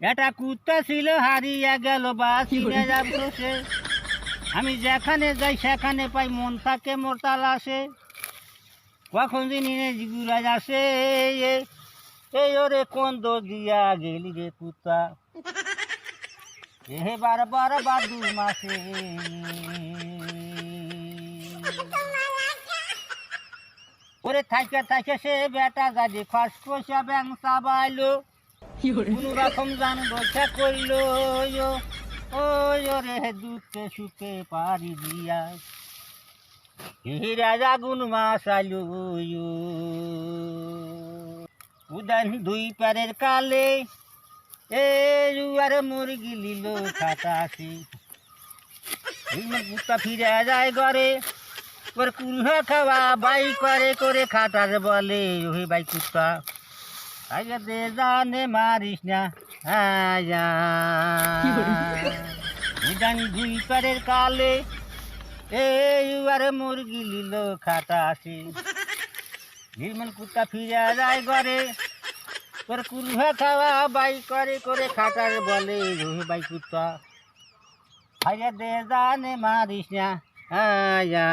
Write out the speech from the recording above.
এটা কুত্তা ছিল হারিয়ে গেল বা চিনে যাবো সে। আমি যেখানে যাই সেখানে পাই মন থাকে মোর তালাশে। কখন দিন গুলা আসে এই ওরে কোন দো দিয়া গেলি রে কুত্তা, এ বারবার বাদু মাসে। ওরে থাইকে থাইকে সে বেটা গাড়ি ফাঁস পয়সা ব্যাংক চাবাইলো, কোনো রকম জান বসা করলো। ওই রে দুঃখে সুখে পারি দিয়া হে রাজা গুন মাস আলু। উদান দুই পারের কালে এ আর মুরগি লিল খাটাসি। কুত্তা ফিরে যায় ঘরে, ওর কুলহা খাওয়া বাই করে করে খাটার বলে ওহে বাই কুত্তা, আগে দে জানে মারিস না আয়া। উদান দুই পারের কালে আর মুরগি লিল খাটাসি। নির্মল কুত্তা ফিরে যায় ঘরে, তোর কুলহা খাওয়া বাই করে করে খাটার বলে ওহে বাই কুত্তা, আগে দে জানে মারিস না আয়া।